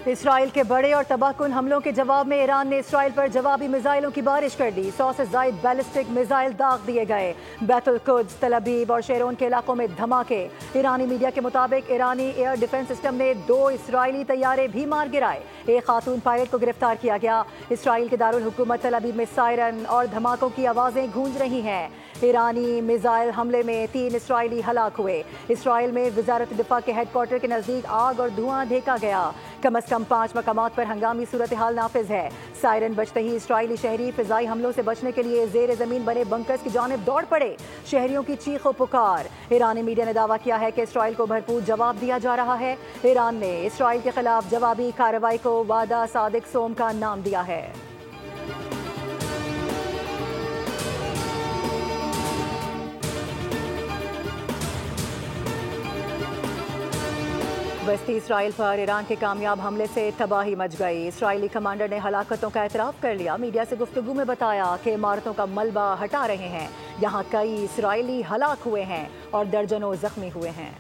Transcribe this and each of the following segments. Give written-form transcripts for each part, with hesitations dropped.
Israel के बड़े और तबाहकुन हमलों के जवाब में ईरान ने इसराइल पर जवाबी मिसाइलों की बारिश कर दी। 100 से ज़ायद बैलिस्टिक मिसाइल दाग दिए गए। बैतुल कुद्स, तल अबीब और शेरोन के इलाकों में धमाके। ईरानी मीडिया के मुताबिक ईरानी एयर डिफेंस सिस्टम ने 2 इसराइली तैयारे भी मार गिराए। एक खातून पायलट को गिरफ्तार किया गया। इसराइल के दारुल हुकूमत तल अबीब में सायरन और धमाकों की आवाज़ें गूंज रही हैं। ईरानी मिसाइल हमले में 3 इसराइली हलाक हुए। इसराइल में वजारत दिफा के हेडक्वार्टर के नज़दीक आग और धुआं देखा गया। कम अज़ कम 5 मकामात पर हंगामी सूरत हाल नाफिज है। सायरन बजते ही इसराइली शहरी फिजाई हमलों से बचने के लिए जेर ज़मीन बने बंकर्स की जानिब दौड़ पड़े। शहरियों की चीखो पुकार। ईरानी मीडिया ने दावा किया है कि इसराइल को भरपूर जवाब दिया जा रहा है। ईरान ने इसराइल के खिलाफ जवाबी कार्रवाई को वादा सादिक सोम का नाम दिया है। बस्ती इसराइल पर ईरान के कामयाब हमले से तबाही मच गई। इसराइली कमांडर ने हलाकतों का एतराफ़ कर लिया। मीडिया से गुफ्तगू में बताया कि इमारतों का मलबा हटा रहे हैं। यहाँ कई इसराइली हलाक हुए हैं और दर्जनों जख्मी हुए हैं।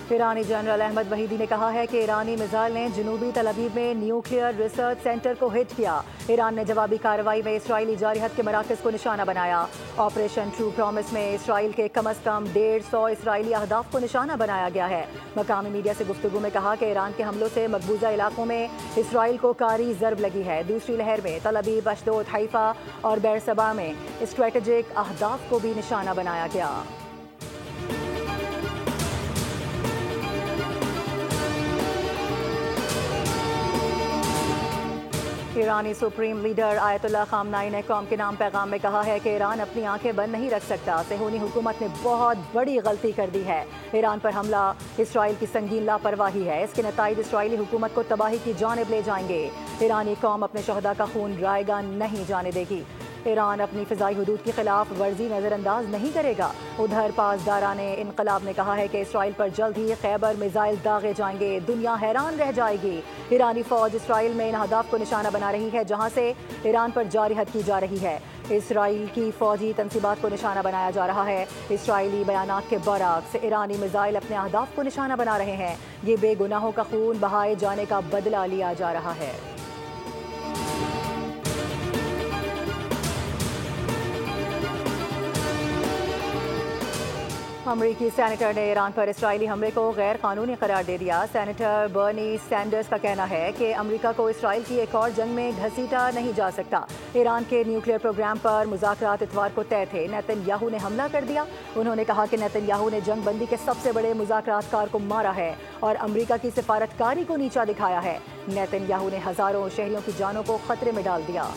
ईरानी जनरल अहमद वहीदी ने कहा है कि ईरानी मिसाइल ने जनूबी तल अबीब में न्यूक्लियर रिसर्च सेंटर को हिट किया। ईरान ने जवाबी कार्रवाई में इसराइली जारहत के मराकज़ को निशाना बनाया। ऑपरेशन ट्रू प्रॉमिस में इसराइल के कम अज़ कम 150 इसराइली अहदाफ को निशाना बनाया गया है। मकामी मीडिया से गुफ्तगू में कहा कि ईरान के हमलों से मकबूजा इलाकों में इसराइल को कारी ज़रब लगी है। दूसरी लहर में तल अबीब, अशदोद, हैफा और बेरसबा में स्ट्रेटेजिक अहदाफ को भी निशाना बनाया गया। ईरानी सुप्रीम लीडर आयतुल्लाह खामनाई ने कौम के नाम पैगाम में कहा है कि ईरान अपनी आंखें बंद नहीं रख सकता। सेहूनी हुकूमत ने बहुत बड़ी गलती कर दी है। ईरान पर हमला इसराइल की संगीन लापरवाही है। इसके नताइज इसराइली हुकूमत को तबाही की जानिब ले जाएंगे। ईरानी कौम अपने शहदा का खून रायगा नहीं जाने देगी। ईरान अपनी फ़िज़ाई हुदूद की खिलाफ वर्जी नज़रअंदाज नहीं करेगा। उधर पासदाराने इनकलाब ने कहा है कि इसराइल पर जल्द ही खैबर मिसाइल दागे जाएंगे। दुनिया हैरान रह जाएगी। ईरानी फ़ौज इसराइल में इन अहदाफ को निशाना बना रही है जहाँ से ईरान पर जारहत की जा रही है। इसराइल की फ़ौजी तनसीबात को निशाना बनाया जा रहा है। इसराइली बयानात के बरअक्स ईरानी मिसाइल अपने अहदाफ को निशाना बना रहे हैं। ये बेगुनाहों का खून बहाए जाने का बदला लिया जा रहा है। अमरीकी सेनेटर ने ईरान पर इसराइली हमले को गैर कानूनी करार दे दिया। सेनेटर बर्नी सैंडर्स का कहना है कि अमरीका को इसराइल की एक और जंग में घसीटा नहीं जा सकता। ईरान के न्यूक्लियर प्रोग्राम पर मुज़ाकरात इतवार को तय थे। नेतन्याहू ने हमला कर दिया। उन्होंने कहा कि नेतन्याहू ने जंग बंदी के सबसे बड़े मुज़ाकरातकार को मारा है और अमरीका की सिफारतकारी को नीचा दिखाया है। नेतन्याहू ने हज़ारों शहरियों की जानों को खतरे में डाल दिया।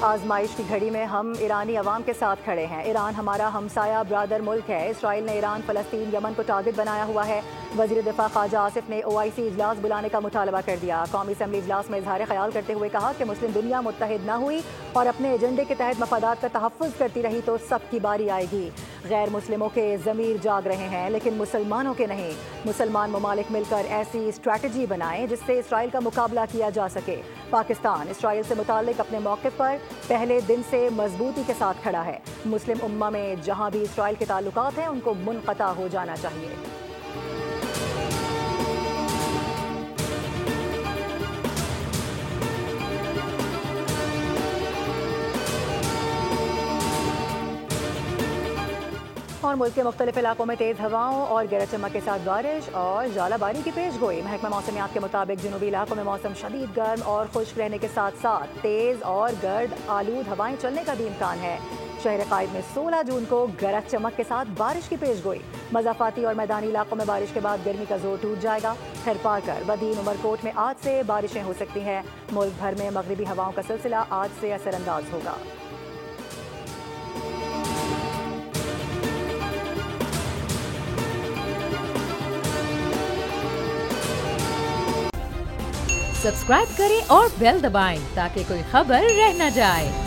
आजमाइश की घड़ी में हम ईरानी अवाम के साथ खड़े हैं। ईरान हमारा हमसाया ब्रादर मुल्क है। इसराइल ने ईरान, फ़लस्तीन, यमन को टारगेट बनाया हुआ है। वज़ीर दिफा ख्वाजा आसिफ ने OIC इजलास बुलाने का मुतालबा कर दिया। कौमी असम्बली इजलास में इजहार ख्याल करते हुए कहा कि मुस्लिम दुनिया मुत्तहिद न हुई और अपने एजेंडे के तहत मफादात का तहफ़्फ़ुज़ करती रही तो सबकी बारी आएगी। गैर मुस्लिमों के ज़मीर जाग रहे हैं लेकिन मुसलमानों के नहीं। मुसलमान ममालिक मिलकर ऐसी स्ट्रैटेजी बनाएं जिससे इसराइल का मुकाबला किया जा सके। पाकिस्तान इसराइल से मुताल्लिक अपने मौक़िफ़ पर पहले दिन से मजबूती के साथ खड़ा है। मुस्लिम उम्मा में जहां भी इसराइल के ताल्लुकात हैं उनको मुनक़ता हो जाना चाहिए। और मुल्क के मुख्तलिफ इलाकों में तेज़ हवाओं और गरज चमक के साथ बारिश और जालाबारी की पेशगोई। महकमा मौसमियात के मुताबिक जनूबी इलाकों में मौसम शदीद गर्म और खुश्क रहने के साथ साथ तेज़ और गर्द आलूद हवाएं चलने का भी इम्कान है। शहर कायद में 16 जून को गरज चमक के साथ बारिश की पेशगोई। मज़ाफ़ाती और मैदानी इलाकों में बारिश के बाद गर्मी का जोर टूट जाएगा। खैर पाकर, बदीन, उमरकोट में आज से बारिशें हो सकती हैं। मुल्क भर में मगरिबी हवाओं का सिलसिला आज से असरअंदाज होगा। सब्सक्राइब करें और बेल दबाएं ताकि कोई खबर रह न जाए।